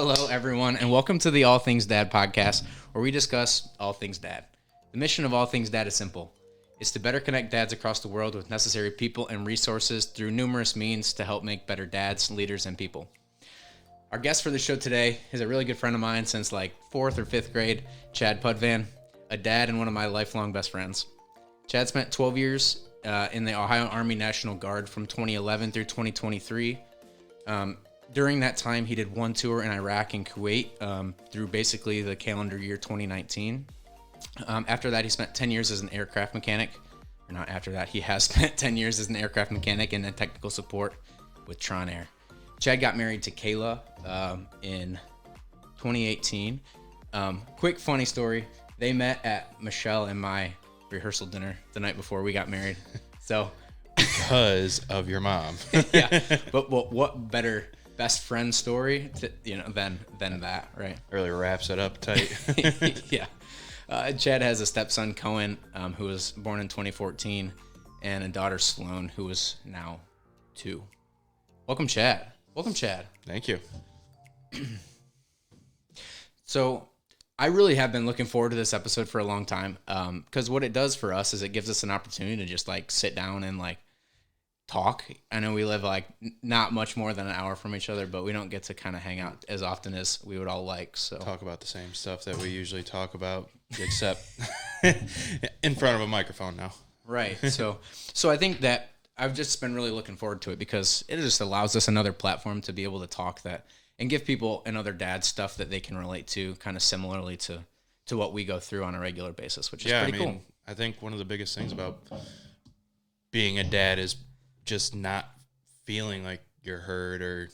Hello, everyone, and welcome to the All Things Dad podcast, where we discuss all things dad. The mission of All Things Dad is simple. It's to better connect dads across the world with necessary people and resources through numerous means to help make better dads, leaders, and people. Our guest for the show today is a really good friend of mine since like 4th or 5th grade, Chad Pudvan, a dad and one of my lifelong best friends. Chad spent 12 years in the Ohio Army National Guard from 2011 through 2023. During that time, he did one tour in Iraq and Kuwait through basically the calendar year 2019. After that, he spent 10 years as an aircraft mechanic. Or not after that, he has spent 10 years as an aircraft mechanic and then technical support with Tron Air. Chad got married to Kayla in 2018. Quick funny story. They met at Michelle and my rehearsal dinner the night before we got married. So because of your mom. Yeah, but what better best friend story than that, right? Really wraps it up tight. Yeah. Chad has a stepson, Cohen, who was born in 2014, and a daughter, Sloan, who is now 2. Welcome, Chad. Thank you. So I really have been looking forward to this episode for a long time, because what it does for us is it gives us an opportunity to just like sit down and like talk. I know we live like not much more than an hour from each other, but we don't get to kind of hang out as often as we would all like. So talk about the same stuff that we usually talk about, except in front of a microphone now. Right. So I think that I've just been really looking forward to it because it just allows us another platform to be able to talk that and give people and other dads stuff that they can relate to kind of similarly to what we go through on a regular basis, which is pretty cool. I think one of the biggest things about being a dad is just not feeling like you're heard or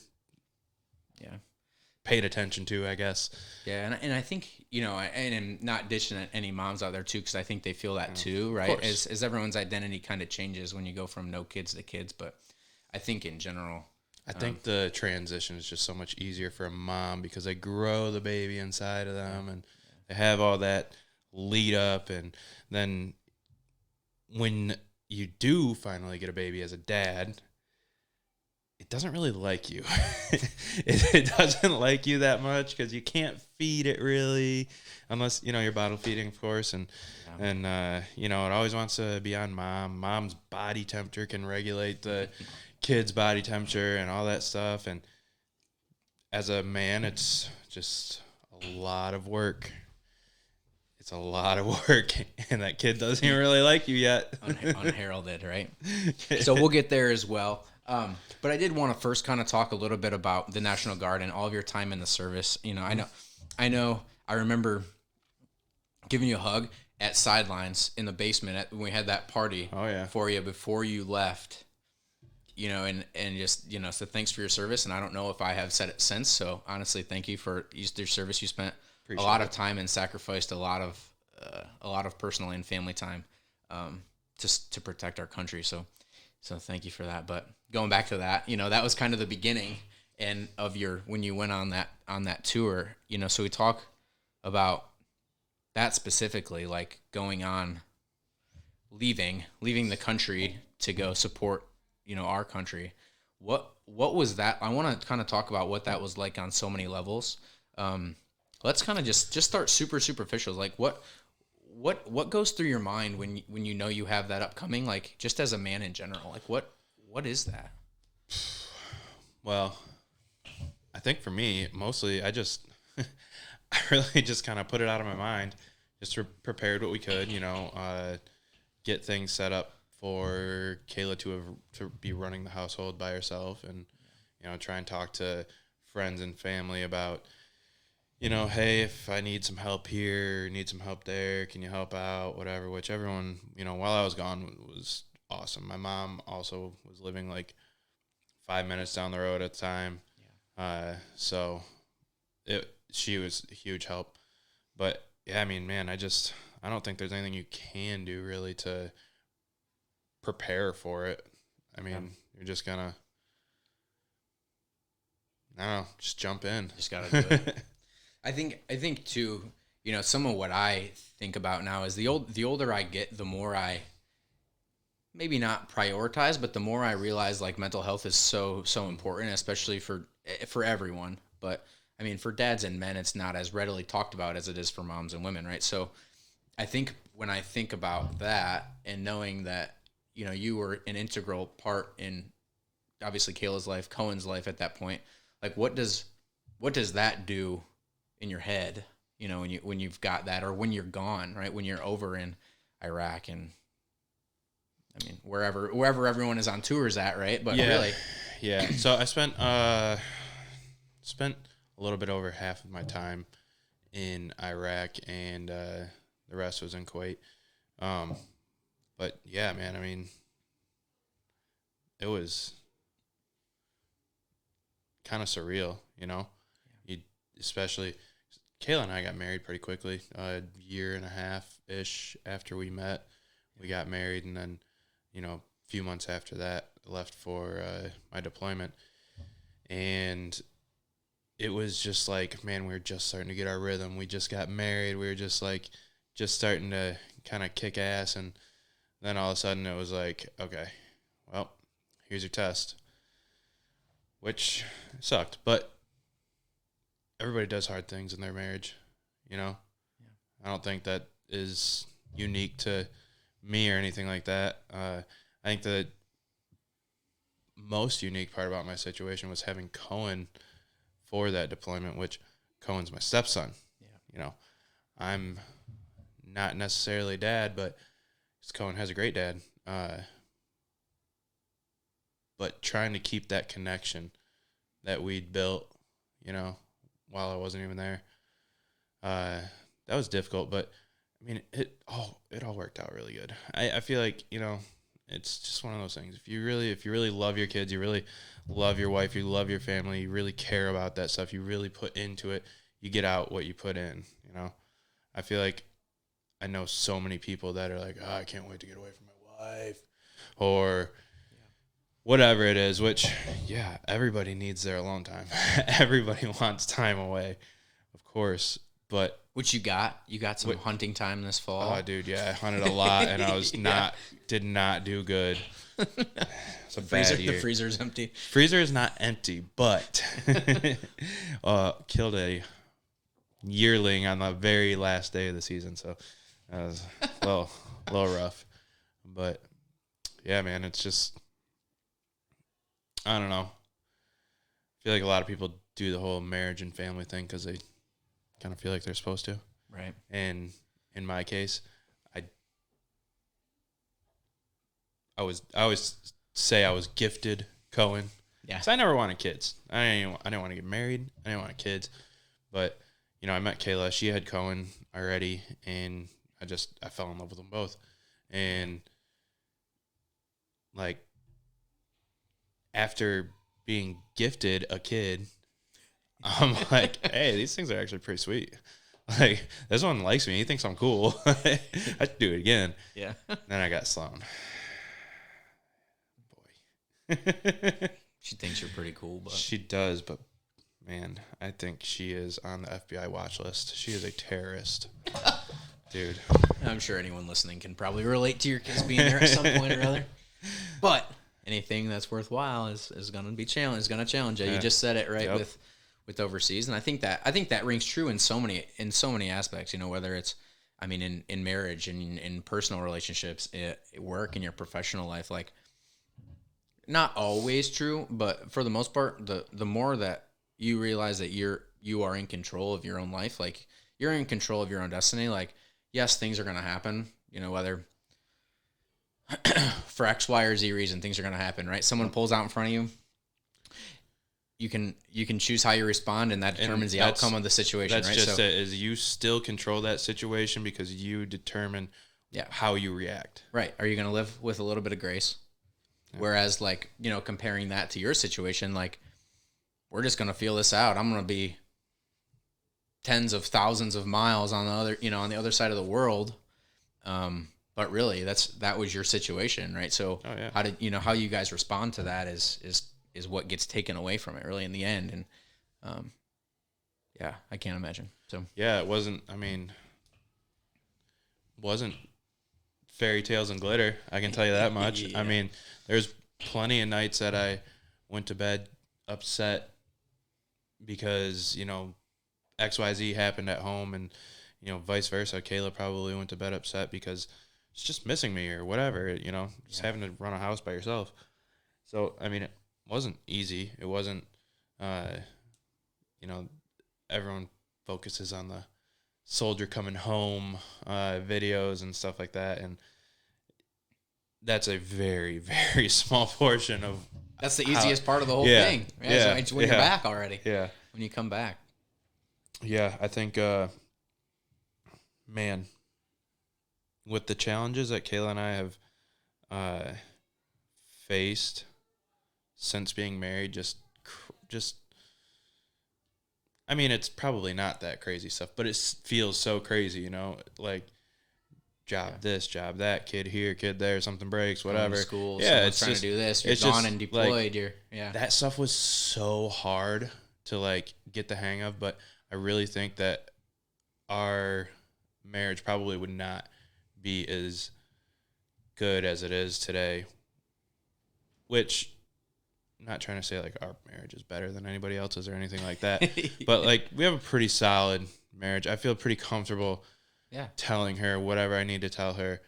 paid attention to, I guess. Yeah, and I think, and I'm not dishing at any moms out there too, because I think they feel that too, right? As everyone's identity kind of changes when you go from no kids to kids, but I think in general, I think the transition is just so much easier for a mom because they grow the baby inside of them and they have all that lead up, and then when you do finally get a baby as a dad, it doesn't really like you. it doesn't like you that much because you can't feed it really, unless you're bottle feeding, of course, and it always wants to be on mom. Mom's body temperature can regulate the kid's body temperature and all that stuff, and as a man, it's just a lot of work. It's a lot of work, and that kid doesn't even really like you yet. Unheralded, right? So we'll get there as well. But I did want to first kind of talk a little bit about the National Guard and all of your time in the service. I remember giving you a hug at Sidelines in the basement when we had that party for you before you left. And just, so thanks for your service. And I don't know if I have said it since. So honestly, thank you for your service. You spent a lot of time and sacrificed a lot of personal and family time, just to protect our country. So thank you for that. But going back to that, that was kind of the beginning and of when you went on that tour, so we talk about that specifically, like going on, leaving the country to go support, our country. What was that? I want to kind of talk about what that was like on so many levels. Let's kind of just start super superficial. Like what goes through your mind when you have that upcoming, like just as a man in general, like what is that? Well, I think for me, mostly I really just kind of put it out of my mind, just prepared what we could, get things set up for Kayla to be running the household by herself, and try and talk to friends and family about, hey, if I need some help here, need some help there, can you help out, whatever, which everyone, while I was gone was awesome. My mom also was living like 5 minutes down the road at the time. Yeah. So she was a huge help. But yeah, I mean, man, I don't think there's anything you can do really to prepare for it. I mean, you're just gonna, I don't know, just jump in. Just gotta do it. I think too, some of what I think about now is the older I get, the more I maybe not prioritize, but the more I realize like mental health is so important, especially for everyone. But I mean, for dads and men, it's not as readily talked about as it is for moms and women, right? So I think when I think about that and knowing that, you were an integral part in obviously Kayla's life, Cohen's life at that point, like what does that do in your head, when you've got that, or when you're gone, right? When you're over in Iraq and I mean, wherever everyone is on tours at, right? But really. Yeah. So I spent a little bit over half of my time in Iraq, and the rest was in Kuwait. But yeah, man, I mean, it was kind of surreal, You especially Kayla and I got married pretty quickly, a year and a half ish after we met. We got married, and then, a few months after that, left for my deployment. And it was just like, man, we were just starting to get our rhythm. We just got married. We were just starting to kind of kick ass. And then all of a sudden it was like, okay, well, here's your test, which sucked. But everybody does hard things in their marriage, I don't think that is unique to me or anything like that. I think the most unique part about my situation was having Cohen for that deployment, which Cohen's my stepson. Yeah. I'm not necessarily dad, but Cohen has a great dad. But trying to keep that connection that we'd built, while I wasn't even there, that was difficult. But I mean, it all worked out really good. I feel like, it's just one of those things. If you really love your kids, you really love your wife, you love your family, you really care about that stuff, you really put into it, you get out what you put in, I feel like I know so many people that are like, oh, I can't wait to get away from my wife, or whatever it is, which, yeah, everybody needs their alone time. Everybody wants time away, of course, but which you got some hunting time this fall. Oh, dude, yeah, I hunted a lot, and I was did not do good. It's a bad year. The freezer's empty. Freezer is not empty, but killed a yearling on the very last day of the season, so that was a little rough. But yeah, man, it's just, I don't know. I feel like a lot of people do the whole marriage and family thing because they kind of feel like they're supposed to. Right. And in my case, I always say I was gifted Cohen. Yeah. So I never wanted kids. I didn't want to get married. I didn't want kids. But, I met Kayla. She had Cohen already, and I fell in love with them both. And, after being gifted a kid, I'm like, hey, these things are actually pretty sweet. This one likes me. He thinks I'm cool. I should do it again. Yeah. Then I got Sloan. Boy. She thinks you're pretty cool, but she does, but man, I think she is on the FBI watch list. She is a terrorist. Dude. I'm sure anyone listening can probably relate to your kids being there at some point or other. But anything that's worthwhile is going to be challenged. Is going to challenge you. Yeah. You just said it right. Yep. With overseas, and I think that rings true in so many aspects. Whether it's, in marriage and in personal relationships, at work, in your professional life. Not always true, but for the most part, the more that you realize that you are in control of your own life, you're in control of your own destiny. Yes, things are going to happen. Whether for X, Y, or Z reason, things are going to happen. Right? Someone pulls out in front of you. You can choose how you respond, and that determines the outcome of the situation. That's right? Just it. Is you still control that situation because you determine how you react. Right. Are you going to live with a little bit of grace? Yeah. Whereas, comparing that to your situation, we're just going to feel this out. I'm going to be tens of thousands of miles on the other side of the world. But really, that was your situation, right? So how you guys respond to that is what gets taken away from it really in the end. And, I can't imagine. So, yeah, it wasn't fairy tales and glitter. I can tell you that much. Yeah. There's plenty of nights that I went to bed upset, because, you know, XYZ happened at home, and, you know, vice versa. Kayla probably went to bed upset because she's just missing me or whatever, you know, just having to run a house by yourself. So, I mean, it wasn't easy. It wasn't, you know, everyone focuses on the soldier coming home videos and stuff like that. And that's a very, very small portion of. That's the easiest part of the whole thing. Yeah. So when you're back already. Yeah. When you come back. Yeah. I think, man, with the challenges that Kayla and I have faced since being married, just, I mean, it's probably not that crazy stuff, but it feels so crazy, you know, like job this, job that, kid here, kid there, something breaks, whatever. School, it's trying to do this, you're gone and deployed. Like, that stuff was so hard to like get the hang of, but I really think that our marriage probably would not be as good as it is today, which I'm not trying to say like our marriage is better than anybody else's or anything like that, but like we have a pretty solid marriage. I feel pretty comfortable telling her whatever I need to tell her,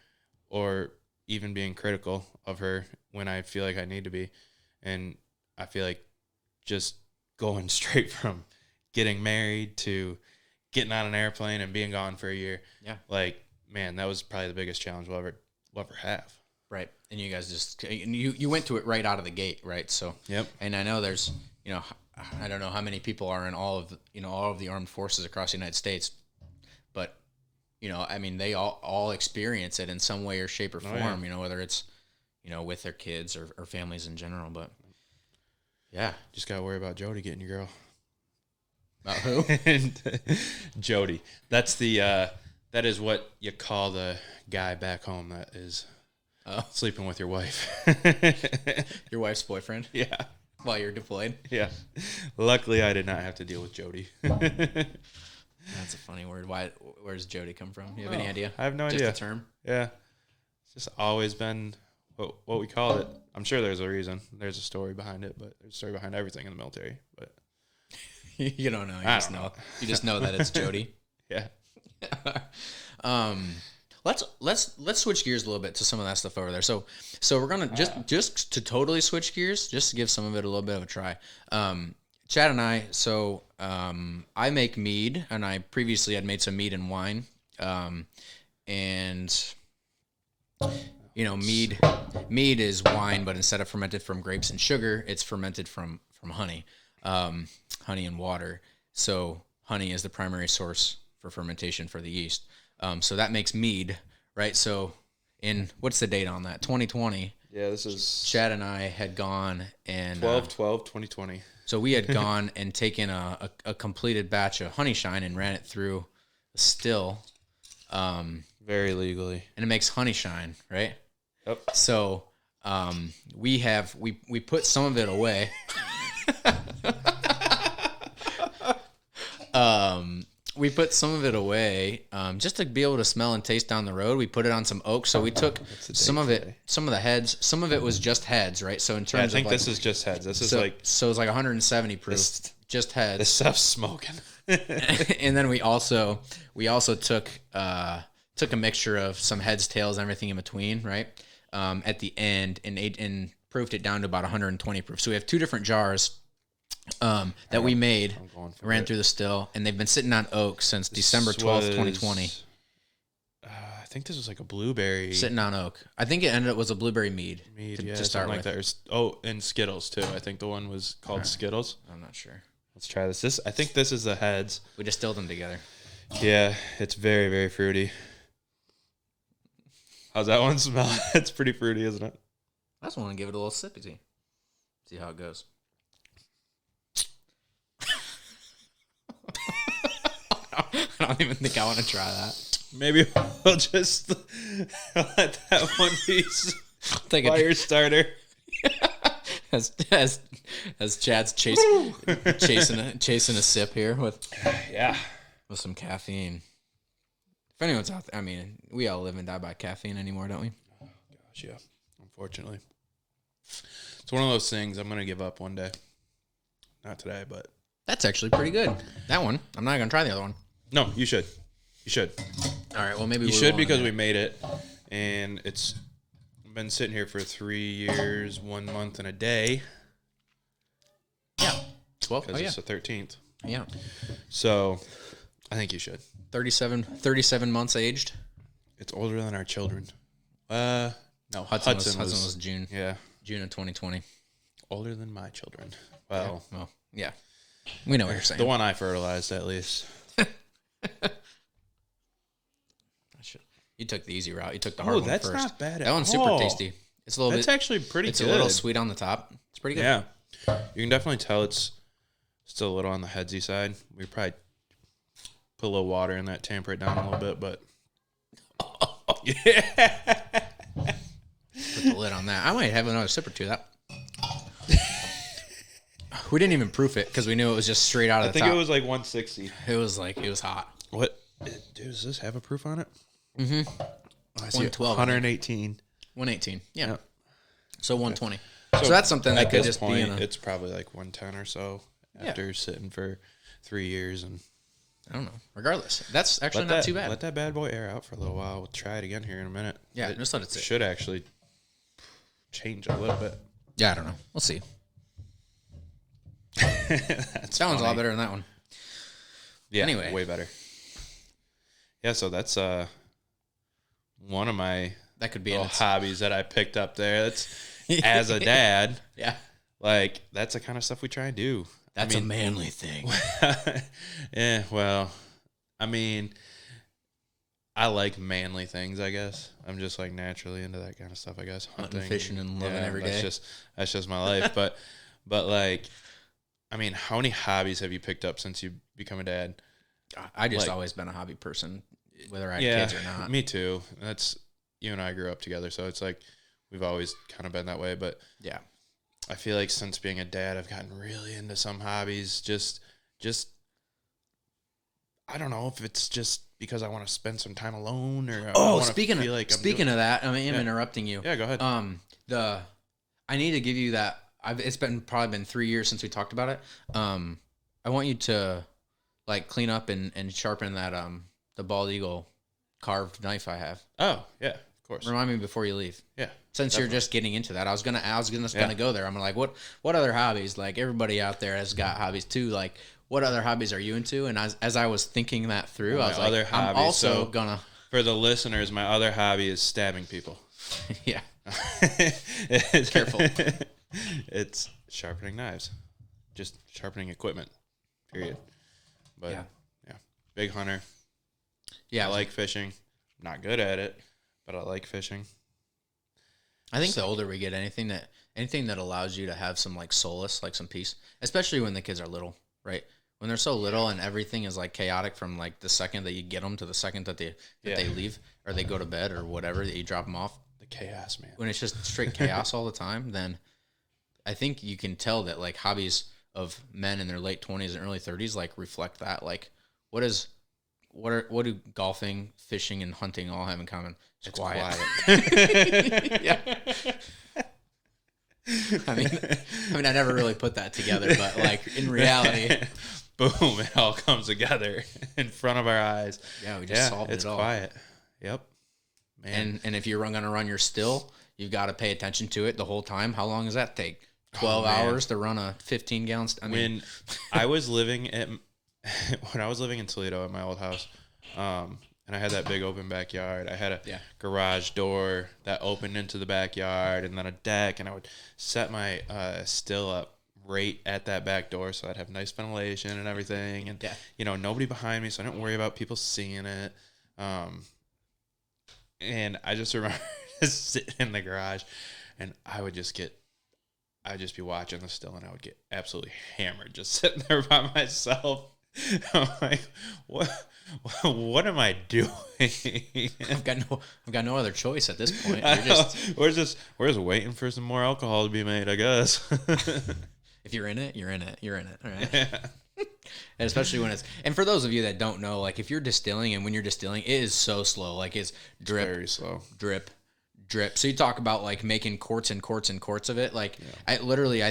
or even being critical of her when I feel like I need to be. And I feel like just going straight from getting married to getting on an airplane and being gone for a year. Yeah. Like, man, that was probably the biggest challenge we'll ever have. Right. And you guys just, you went to it right out of the gate, right? So, yep. And I know there's, you know, I don't know how many people are in all of the armed forces across the United States, but, you know, I mean, they all experience it in some way or shape or form, you know, whether it's, you know, with their kids or families in general, but yeah. Just got to worry about Jody getting your girl. About who? Jody. That's that is what you call the guy back home that is sleeping with your wife. Your wife's boyfriend? Yeah. While you're deployed? Yeah. Luckily, I did not have to deal with Jody. That's a funny word. Where does Jody come from? You have any idea? I have no idea. Just a term? Yeah. It's just always been what we called it. I'm sure there's a reason. There's a story behind it, but there's a story behind everything in the military. But you don't know. You just know that it's Jody. Yeah. Let's switch gears a little bit to some of that stuff over there. So we're gonna just to totally switch gears, just to give some of it a little bit of a try. Chad and I, I make mead, and I previously had made some mead and wine, and you know, mead is wine, but instead of fermented from grapes and sugar, it's fermented from honey, honey and water. So honey is the primary source for fermentation for the yeast. So that makes mead, right? So what's the date on that? 2020. Yeah, this is... Chad and I had gone and... 12/12/2020. So we had gone and taken a completed batch of honeyshine and ran it through a still. Very legally. And it makes honeyshine, right? Yep. So we put some of it away. We put some of it away just to be able to smell and taste down the road. We put it on some oak. So we took some of the heads. Some of it was just heads, right? So in terms I think of this is just heads. This is so it's like 170 proof, just heads. This stuff's smoking. And then we also took a mixture of some heads, tails, and everything in between, right? At the end and proofed it down to about 120 proof. So we have two different jars. That we made, ran through the still, and they've been sitting on oak since December 12th, 2020. I think this was like a blueberry. Sitting on oak. I think it ended up was a blueberry mead. To start like with. That. And Skittles too. I think the one was called Skittles. I'm not sure. Let's try this. I think this is the heads. We distilled them together. Yeah, it's very, very fruity. How's that one smell? It's pretty fruity, isn't it? I just want to give it a little sippy. See how it goes. I don't even think I want to try that. Maybe we'll just let that one be fire starter. as Chad's chasing a sip here with some caffeine. If anyone's out there, I mean, we all live and die by caffeine anymore, don't we? Oh gosh, yeah. Unfortunately, it's one of those things I'm gonna give up one day. Not today, but That's actually pretty good. That one. I'm not going to try the other one. No, you should. You should. All right. Well, maybe you should because we made it, and it's been sitting here for 3 years, 1 month, and a day. Yeah. 12. Because it's the 13th. Yeah. So, I think you should. 37 months aged. It's older than our children. No, Hudson was June. Yeah. June of 2020. Older than my children. Well, yeah. We know what you're saying. The one I fertilized, at least. You took the easy route. You took the hard one first. That's not bad at all. That one's super tasty. It's a little That's actually pretty good. It's a little sweet on the top. It's pretty good. Yeah. You can definitely tell it's still a little on the headsy side. We probably put a little water in that, tamper it down a little bit, but yeah. Put the lid on that. I might have another sip or two of that. We didn't even proof it because we knew it was just straight out of the top. I think it was like 160. It was hot. What? Dude, does this have a proof on it? Mm-hmm. Oh, I see 112. 118. 118. Yeah. Yep. So 120. So that's something that could just be in a... It's probably like 110 or so after sitting for 3 years. And I don't know. Regardless, that's actually not too bad. Let that bad boy air out for a little while. We'll try it again here in a minute. Yeah, just let it sit. Should actually change a little bit. Yeah, I don't know. We'll see. That sounds a lot better than that one. Yeah, anyway. Way better. Yeah, so that's one of my that could be little hobbies that I picked up there. That's as a dad. Yeah. Like, that's the kind of stuff we try and do. That's a manly thing. Yeah, well, I mean, I like manly things, I guess. I'm just like naturally into that kind of stuff, I guess. Hunting, fishing, and living every day. That's just my life. But like, I mean, how many hobbies have you picked up since you become a dad? I just always been a hobby person, whether I had kids or not. Me too. That's you and I grew up together, so it's like we've always kind of been that way. But yeah, I feel like since being a dad, I've gotten really into some hobbies. Just I don't know if it's just because I want to spend some time alone or. Speaking of that, I mean, I'm interrupting you. Yeah, go ahead. I need to give you that. It's probably been 3 years since we talked about it. I want you to like clean up and sharpen that the bald eagle carved knife I have. Oh yeah, of course. Remind me before you leave. Yeah. Since definitely. You're just getting into that, I was gonna go there. I'm like, what other hobbies? Like everybody out there has got hobbies too. Like what other hobbies are you into? And as I was thinking that through, I was like, I'm also gonna. For the listeners, my other hobby is stabbing people. Yeah. Careful. It's sharpening knives, just sharpening equipment. Period. But yeah, big hunter. Yeah, I like fishing. Not good at it, but I like fishing. I think the older we get, anything that allows you to have some like solace, like some peace, especially when the kids are little, right? When they're so little and everything is like chaotic from like the second that you get them to the second that they leave or they go to bed or whatever, that you drop them off. The chaos, man. When it's just straight chaos all the time, then I think you can tell that like hobbies of men in their late 20s and early 30s like reflect that. Like what do golfing, fishing, and hunting all have in common? It's quiet. Yeah. I mean, I never really put that together, but like in reality, boom, it all comes together in front of our eyes. Yeah, we just solved it all. It's quiet. Yep. Man. And if you're going to run your still, you've got to pay attention to it the whole time. How long does that take? 12 hours to run a 15-gallon. When I was living in Toledo at my old house, and I had that big open backyard. I had a garage door that opened into the backyard, and then a deck, and I would set my still up right at that back door, so I'd have nice ventilation and everything, and nobody behind me, so I didn't worry about people seeing it. And I just remember sitting in the garage, and I would just be watching the still, and I would get absolutely hammered just sitting there by myself. I'm like, what am I doing? I've got no other choice at this point. We're just waiting for some more alcohol to be made, I guess. If you're in it, you're in it. You're in it. All right. Yeah. And especially when and for those of you that don't know, like if you're distilling, and when you're distilling, it is so slow. Like it's drip, very slow, drip. So you talk about like making quarts and quarts and quarts of it. Like I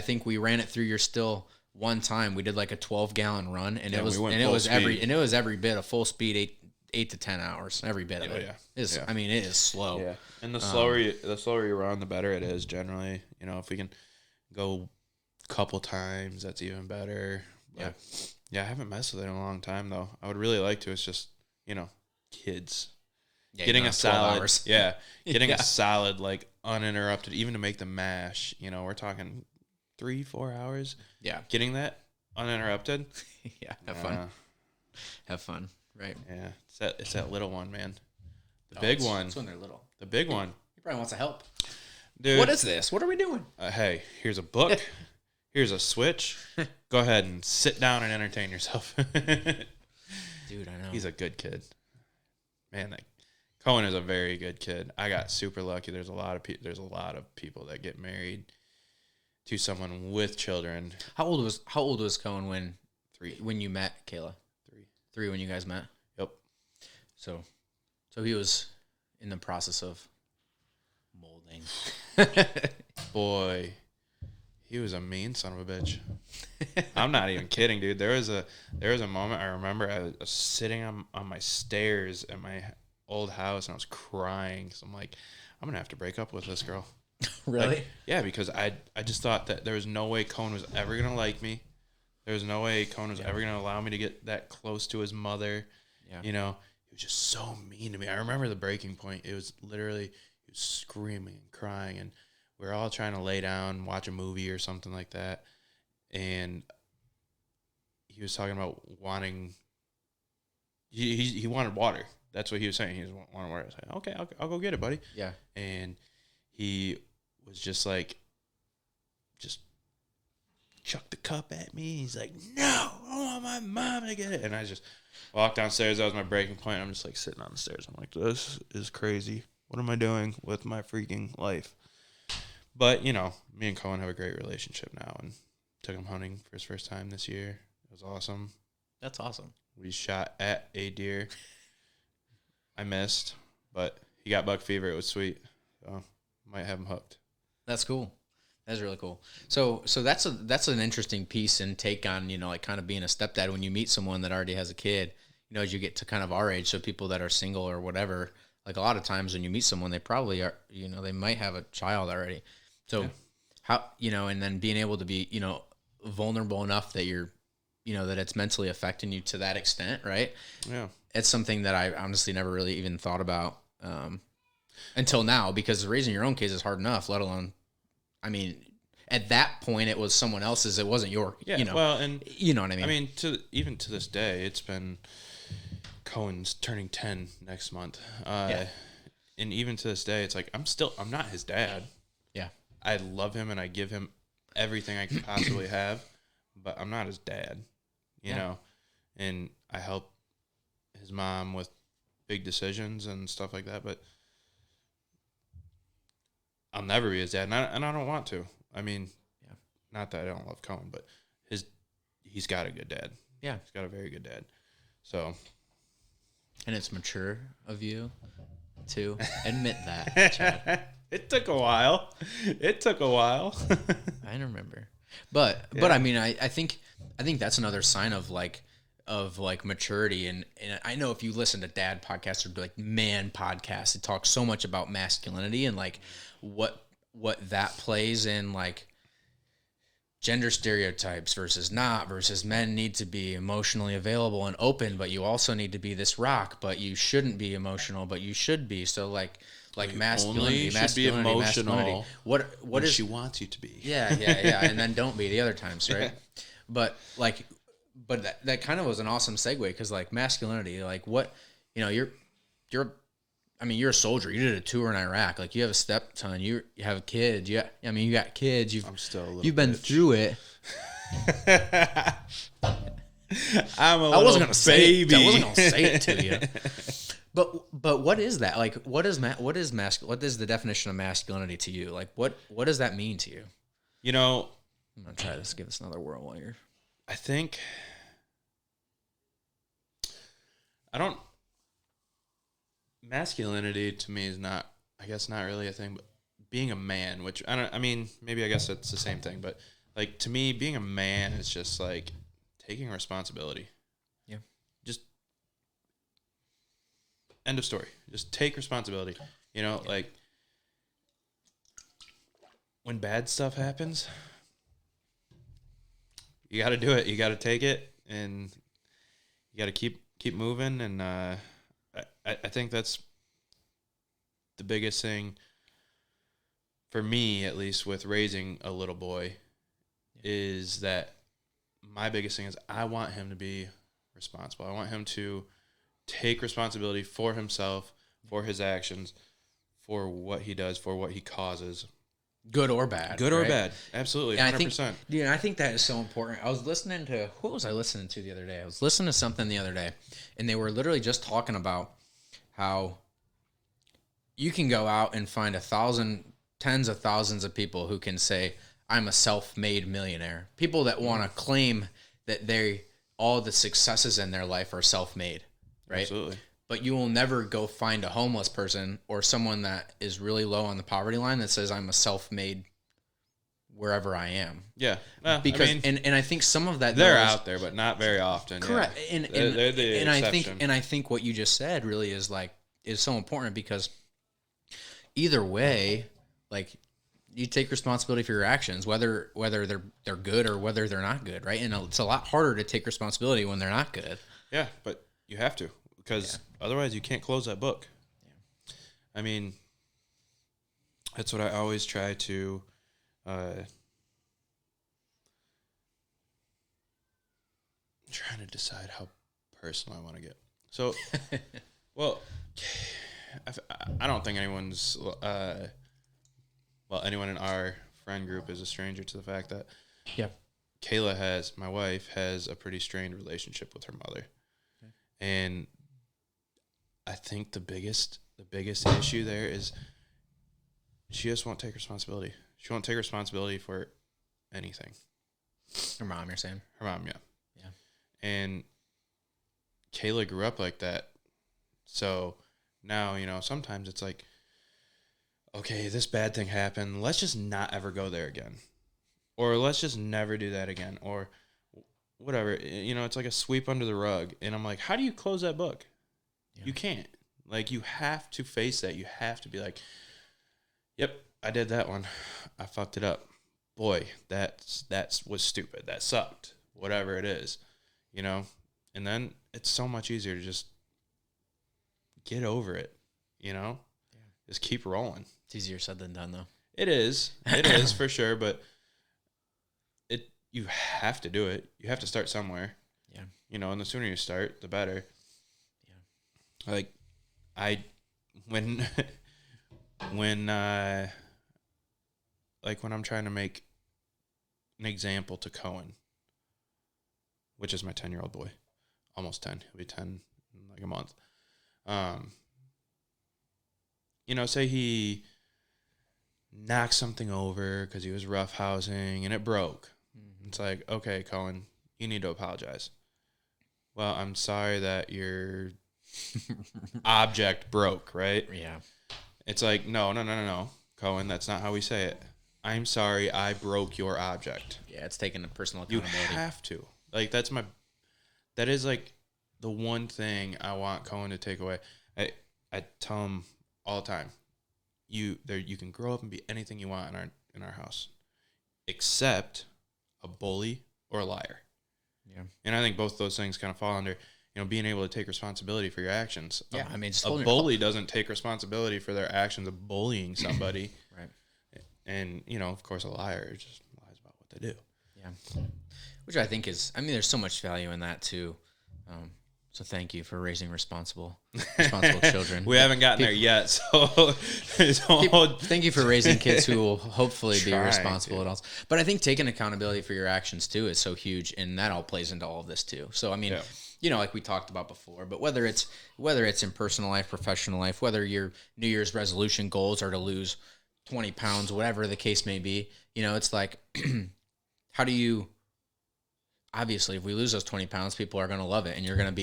think we ran it through your still one time we did like a 12-gallon run, and Yeah, it was we went and it full was every speed. and it was every bit of full speed, 8 to 10 hours, every bit of Oh, it. yeah. Is Yeah. I mean, it is slow. Yeah, and the slower you run, the better it is generally. You know, if we can go a couple times, that's even better. Yeah. But, yeah, I haven't messed with it in a long time though. I would really like to. It's just, kids. Yeah, Getting you a know, 12 solid, hours. getting Yeah. a solid, like, uninterrupted, even to make the mash. We're talking 3-4 hours. Yeah. Getting that uninterrupted. Yeah. Have fun. Right. Yeah, it's that little one, man. The big one. It's when they're little. The big one. He probably wants to help. Dude, What is this? What are we doing? hey, here's a book. Here's a Switch. Go ahead and sit down and entertain yourself. Dude, I know. He's a good kid. Man, Cohen is a very good kid. I got super lucky. There's a lot of people that get married to someone with children. How old was Cohen when 3. when you met Kayla? 3 when you guys met. Yep. So he was in the process of molding. Boy, he was a mean son of a bitch. I'm not even kidding, dude. There was a moment I remember I was sitting on my stairs at my old house and I was crying. So I'm like, I'm gonna have to break up with this girl. Really? Like, yeah, because I just thought that there was no way Cohen was ever gonna like me. There was no way Cohen was ever gonna allow me to get that close to his mother. Yeah. He was just so mean to me. I remember the breaking point. It was literally he was screaming and crying, and we were all trying to lay down, watch a movie or something like that. And he was talking about wanting. He wanted water. That's what he was saying. He was wanting water. I was like, okay, I'll go get it, buddy. Yeah. And he was just like, just chucked the cup at me. He's like, no, I want my mom to get it. And I just walked downstairs. That was my breaking point. I'm just like sitting on the stairs. I'm like, this is crazy. What am I doing with my freaking life? But, me and Cohen have a great relationship now, and took him hunting for his first time this year. It was awesome. That's awesome. We shot at a deer. I missed, but he got buck fever. It was sweet. So might have him hooked. That's cool. That's really cool. So that's an interesting piece and take on, like kind of being a stepdad when you meet someone that already has a kid, as you get to kind of our age. So people that are single or whatever, like a lot of times when you meet someone, they probably are, they might have a child already. So how, and then being able to be, vulnerable enough that you're, that it's mentally affecting you to that extent. Right. Yeah. It's something that I honestly never really even thought about until now, because raising your own kids is hard enough, let alone, I mean, at that point it was someone else's. It wasn't your, Well, and you know what I mean? I mean, even to this day, it's been Cohen's turning 10 next month. And even to this day, it's like, I'm not his dad. Yeah. I love him and I give him everything I can possibly have, but I'm not his dad, you know, and I help his mom with big decisions and stuff like that, but I'll never be his dad, and I don't want to. I mean, not that I don't love Cohen, but he's got a good dad. Yeah. He's got a very good dad. So. And it's mature of you to admit that, Chad. It took a while. I remember. But I mean, I think that's another sign of maturity. And I know if you listen to dad podcasts or like man podcasts, it talks so much about masculinity and like what that plays in, like gender stereotypes versus men need to be emotionally available and open, but you also need to be this rock, but you shouldn't be emotional, but you should be. So like masculinity, be emotional. Masculinity. What is she wants you to be? Yeah, and then don't be the other times, right? But that kind of was an awesome segue, because like masculinity, like what, you're a soldier. You did a tour in Iraq. Like you have a stepson. You have kids. You got kids. You've been through it. I'm a I wasn't gonna baby. I wasn't gonna say it to you. But what is that? Like what is the definition of masculinity to you? Like what does that mean to you? I'm gonna try to give this another whirl while you're. I think masculinity to me is not really a thing, but being a man, which maybe I guess it's the same thing, but Like, to me, being a man is just like taking responsibility. Yeah. Just end of story. Just take responsibility. You know, like when bad stuff happens, you got to do it. You got to take it, and you got to keep moving. And I think that's the biggest thing for me, at least with raising a little boy, is that my biggest thing is I want him to be responsible. I want him to take responsibility for himself, for his actions, for what he does, for what he causes. Good or bad. Good or bad. Absolutely. 100%. I think that is so important. I was listening to, what was I listening to the other day? I was listening to something the other day, and they were literally just talking about how you can go out and find tens of thousands of people who can say, I'm a self-made millionaire. People that want to claim that all the successes in their life are self-made, right? Absolutely. But you will never go find a homeless person or someone that is really low on the poverty line that says, I'm a self-made wherever I am. Yeah. Because, and I think some of that they're out there, but not very often. Correct. Yeah. They're the exception. I think what you just said really is so important, because either way, like, you take responsibility for your actions, whether they're good or whether they're not good, right? And it's a lot harder to take responsibility when they're not good. Yeah, but you have to, because otherwise you can't close that book. Yeah. I mean, that's what I always try to trying to decide how personal I want to get. So, well, I don't think anyone's anyone in our friend group is a stranger to the fact that Kayla, my wife, has a pretty strained relationship with her mother. Okay. And I think the biggest issue there is she just won't take responsibility. She won't take responsibility for anything. Her mom, you're saying? Her mom, yeah. Yeah. And Kayla grew up like that. So now, sometimes it's like, okay, this bad thing happened. Let's just not ever go there again. Or let's just never do that again. Or whatever. It's like a sweep under the rug. And I'm like, how do you close that book? Yeah. You can't. Like, you have to face that. You have to be like, yep, I did that one. I fucked it up. Boy, that was stupid. That sucked. Whatever it is. And then it's so much easier to just get over it. Just keep rolling. It's easier said than done, though. It is. It is for sure, but you have to do it. You have to start somewhere. Yeah. And the sooner you start, the better. Yeah. Like, when I'm trying to make an example to Cohen, which is my 10-year-old boy, almost 10. He'll be 10 in like a month. Say he knocked something over because he was roughhousing and it broke. Mm-hmm. It's like, okay, Cohen, you need to apologize. Well, I'm sorry that your object broke, right? Yeah. It's like, no, Cohen, that's not how we say it. I'm sorry I broke your object. Yeah, it's taking a personal accountability. You have to. Like, that is like the one thing I want Cohen to take away. I tell him all the time, you can grow up and be anything you want in our house, except a bully or a liar. Yeah. And I think both those things kind of fall under, being able to take responsibility for your actions. Yeah, a bully doesn't take responsibility for their actions of bullying somebody. Right. And, of course, a liar just lies about what they do. Yeah. Which I think is, there's so much value in that too. So thank you for raising responsible children. We haven't gotten there yet, so thank you for raising kids who will hopefully be responsible adults. But I think taking accountability for your actions too is so huge, and that all plays into all of this too. So like we talked about before, but whether it's in personal life, professional life, whether your New Year's resolution goals are to lose 20 pounds, whatever the case may be, it's like, how do you? Obviously, if we lose those 20 pounds, people are going to love it, and you're going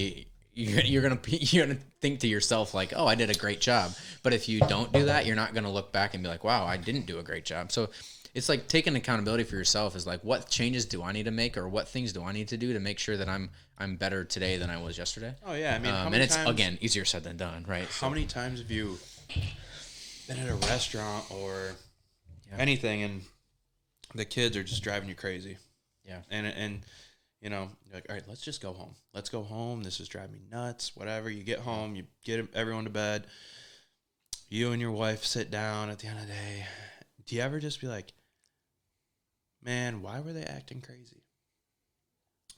to think to yourself like, oh, I did a great job. But if you don't do that, you're not going to look back and be like, wow, I didn't do a great job. So it's like taking accountability for yourself is like, what changes do I need to make, or what things do I need to do to make sure that I'm better today than I was yesterday? Oh yeah, I mean, how and many it's times, again easier said than done, right? How many times have you been at a restaurant or anything, and the kids are just driving you crazy? Yeah, and you know, you're like, all right, let's just go home. Let's go home. This is driving me nuts. Whatever. You get home, you get everyone to bed. You and your wife sit down at the end of the day. Do you ever just be like, man, why were they acting crazy?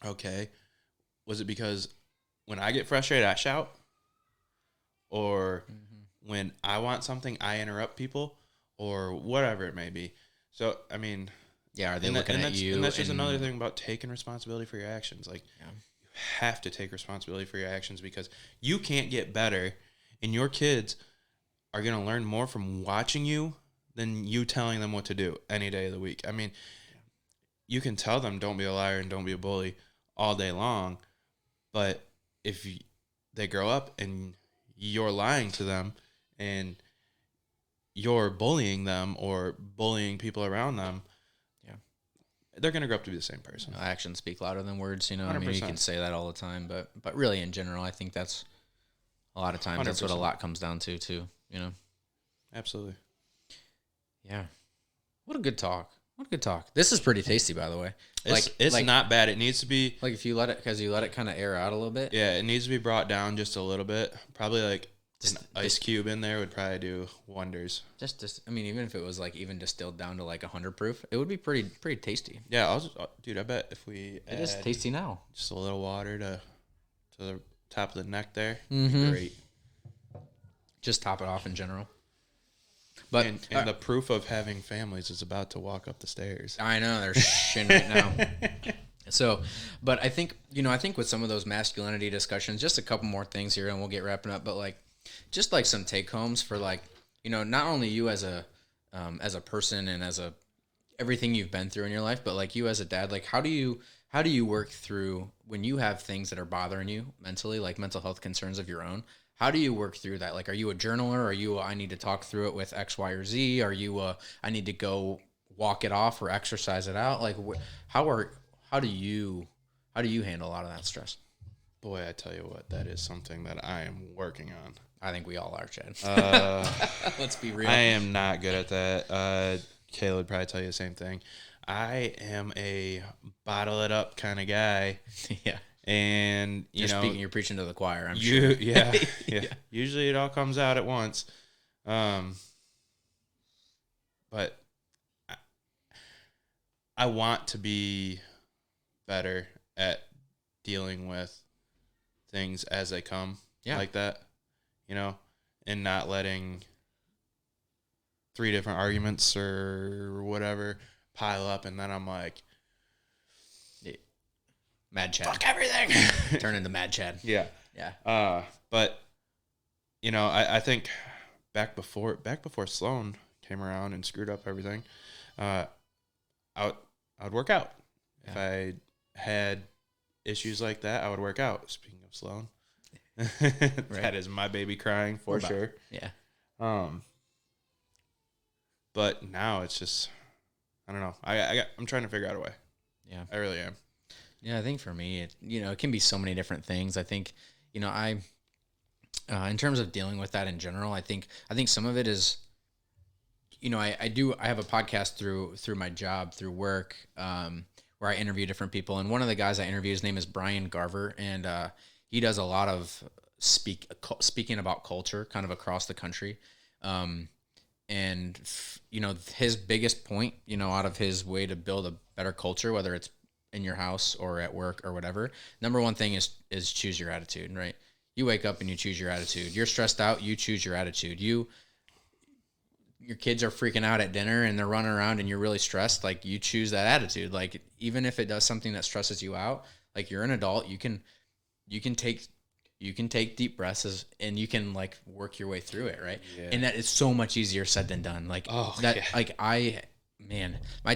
Okay. Was it because when I get frustrated, I shout? Or when I want something, I interrupt people? Or whatever it may be. So, I mean... Yeah, are they looking at you? And that's just another thing about taking responsibility for your actions. Like, you have to take responsibility for your actions, because you can't get better, and your kids are going to learn more from watching you than you telling them what to do any day of the week. I mean, you can tell them don't be a liar and don't be a bully all day long, but if they grow up and you're lying to them and you're bullying them or bullying people around them, they're going to grow up to be the same person. You know, actions speak louder than words. You know, 100%. I mean, you can say that all the time, but really, in general, I think that's a lot of times 100%. That's what a lot comes down to, too. You know, absolutely. Yeah, what a good talk. What a good talk. This is pretty tasty, by the way. It's not bad. It needs to be like if you let it kind of air out a little bit. Yeah, it needs to be brought down just a little bit. Probably like an ice cube in there would probably do wonders. Just I mean, even if it was like even distilled down to like 100 proof, it would be pretty tasty. Yeah, dude, I bet if we it is tasty now. Just a little water to the top of the neck there, would be great. Just top it off in general. But and the proof of having families is about to walk up the stairs. I know they're shitting right now. So, but I think with some of those masculinity discussions, just a couple more things here, and we'll get wrapping up. But like, just like some take homes for like, you know, not only you as a person and as everything you've been through in your life, but like you as a dad, like how do you work through when you have things that are bothering you mentally, like mental health concerns of your own? How do you work through that? Like, are you a journaler? Are you I need to talk through it with X, Y, or Z? Are you I need to go walk it off or exercise it out? Like, how do you handle a lot of that stress? Boy, I tell you what, that is something that I am working on. I think we all are, Chad. Let's be real. I am not good at that. Kayla would probably tell you the same thing. I am a bottle it up kind of guy. Yeah. And you're preaching to the choir. I'm sure. Yeah. Usually it all comes out at once. But I want to be better at dealing with things as they come, like that, you know, and not letting 3 different arguments or whatever pile up, and then I'm like, Mad Chad. Fuck everything. Turn into Mad Chad. Yeah. But you know, I think back before Sloan came around and screwed up everything, I would work out. Yeah. If I had issues like that, I would work out. Speaking of Sloan, that is my baby crying for sure. Yeah. But now it's just, I don't know. I'm trying to figure out a way. Yeah. I really am. Yeah, I think for me, it can be so many different things. I think, in terms of dealing with that in general, I think some of it is, I have a podcast through my job, through work, where I interview different people. And one of the guys I interview, his name is Brian Garver, and he does a lot of speaking about culture kind of across the country. And his biggest point, out of his way to build a better culture, whether it's in your house or at work or whatever, number one thing is choose your attitude, right? You wake up and you choose your attitude. You're stressed out, you choose your attitude. Your kids are freaking out at dinner and they're running around and you're really stressed, like you choose that attitude. Like even if it does something that stresses you out, like you're an adult, you can take deep breaths and you can like work your way through it, right? Yeah. And that is so much easier said than done. Like my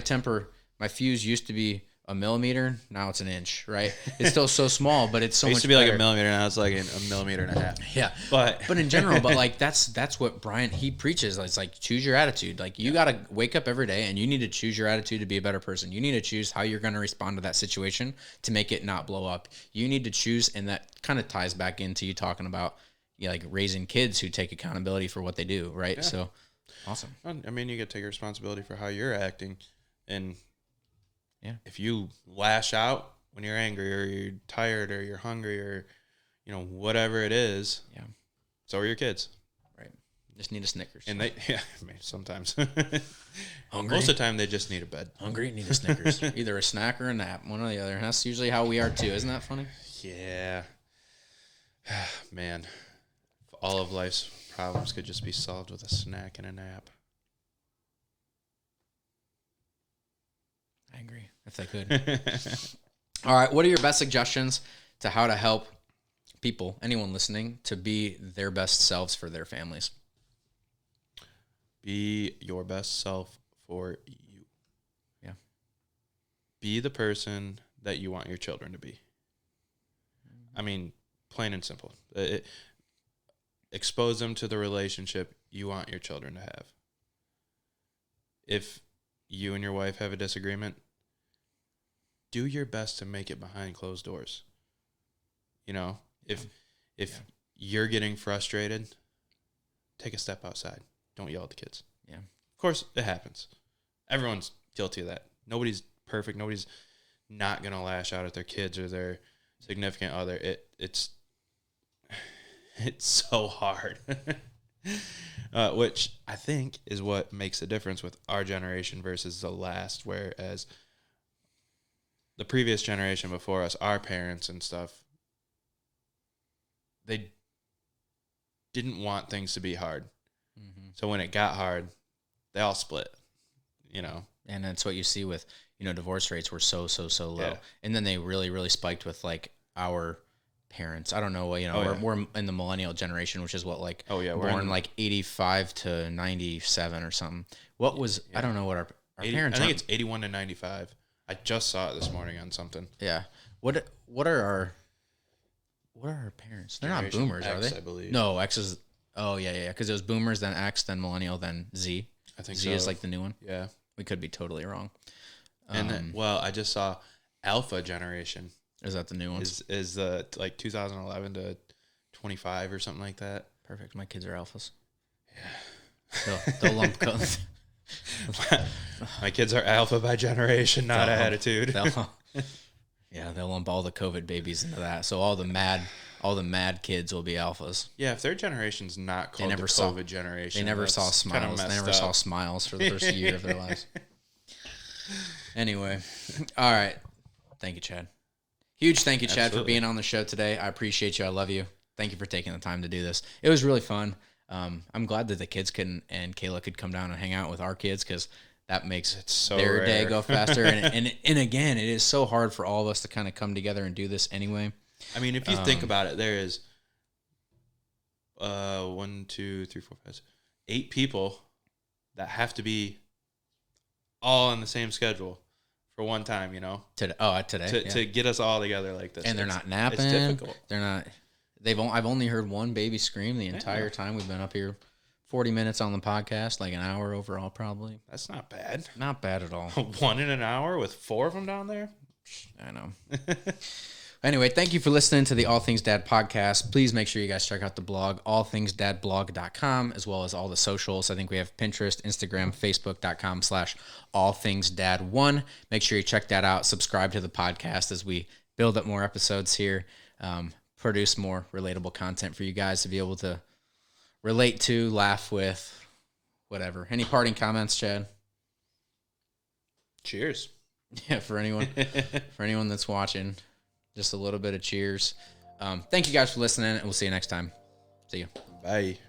temper, my fuse used to be a millimeter. Now it's an inch, right? It's still so small, but it's so It much used to be better. like a millimeter, now it's like a millimeter and a half. Yeah, but in general, but like that's what Brian, he preaches. It's like, choose your attitude. Like, you got to wake up every day and you need to choose your attitude to be a better person. You need to choose how you're going to respond to that situation to make it not blow up. You need to choose, and that kind of ties back into you talking about, like, raising kids who take accountability for what they do, right? Yeah. So awesome. I mean, you got to take responsibility for how you're acting, and yeah, if you lash out when you're angry or you're tired or you're hungry or whatever it is, yeah, so are your kids. Right. Just need a Snickers. And I mean, sometimes. Hungry? Most of the time, they just need a bed. Hungry, need a Snickers. Either a snack or a nap, one or the other. That's usually how we are too. Isn't that funny? Yeah. Man, if all of life's problems could just be solved with a snack and a nap. I agree, if they could. All right, what are your best suggestions to how to help people, anyone listening, to be their best selves for their families? Be your best self for you. Yeah. Be the person that you want your children to be. I mean, plain and simple. Expose them to the relationship you want your children to have. If you and your wife have a disagreement, do your best to make it behind closed doors. If you're getting frustrated, take a step outside. Don't yell at the kids. Yeah. Of course, it happens. Everyone's guilty of that. Nobody's perfect. Nobody's not going to lash out at their kids or their significant other. It's so hard. Which I think is what makes a difference with our generation versus the last, whereas the previous generation before us, our parents and stuff, they didn't want things to be hard. Mm-hmm. So when it got hard, they all split, And that's what you see with, divorce rates were so low. Yeah. And then they really, really spiked with, like, our parents. I don't know what, we're in the millennial generation, which is what, like, born like 85 to 97 or something. What was, I don't know what our 80, parents I think it's 81 to 95. I just saw it this morning on something. Yeah. What are our parents? They're Generation not boomers, X, are they? I believe. No, X is, yeah. Because it was boomers, then X, then millennial, then Z. I think Z is like the new one. Yeah. We could be totally wrong. And then, I just saw Alpha generation. Is that the new one? Is the like 2011 to 25 or something like that? Perfect. My kids are alphas. Yeah. They'll lump My kids are alpha by generation, not attitude. They'll lump all the COVID babies into that. So all the mad kids will be alphas. Yeah, if their generation's not called the COVID generation, they never saw smiles. They never saw smiles for the first year of their lives. Anyway, all right. Thank you, Chad. Huge thank you, Chad, Absolutely. For being on the show today. I appreciate you. I love you. Thank you for taking the time to do this. It was really fun. I'm glad that the kids and Kayla could come down and hang out with our kids, because that makes their day go faster. and again, it is so hard for all of us to kind of come together and do this anyway. I mean, if you think about it, there is 1, 2, 3, 4, 5, 6, 8 people that have to be all on the same schedule for one time, Today. To get us all together like this. And they're not napping. It's difficult. They're not. I've only heard one baby scream the entire time we've been up here. 40 minutes on the podcast, like an hour overall, probably. That's not bad. Not bad at all. 1 in an hour with 4 of them down there? I know. Anyway, thank you for listening to the All Things Dad podcast. Please make sure you guys check out the blog, allthingsdadblog.com, as well as all the socials. I think we have Pinterest, Instagram, Facebook.com/allthingsdad1. Make sure you check that out. Subscribe to the podcast as we build up more episodes here, produce more relatable content for you guys to be able to relate to, laugh with, whatever. Any parting comments, Chad? Cheers. Yeah, for anyone that's watching. Just a little bit of cheers. Thank you guys for listening, and we'll see you next time. See you. Bye.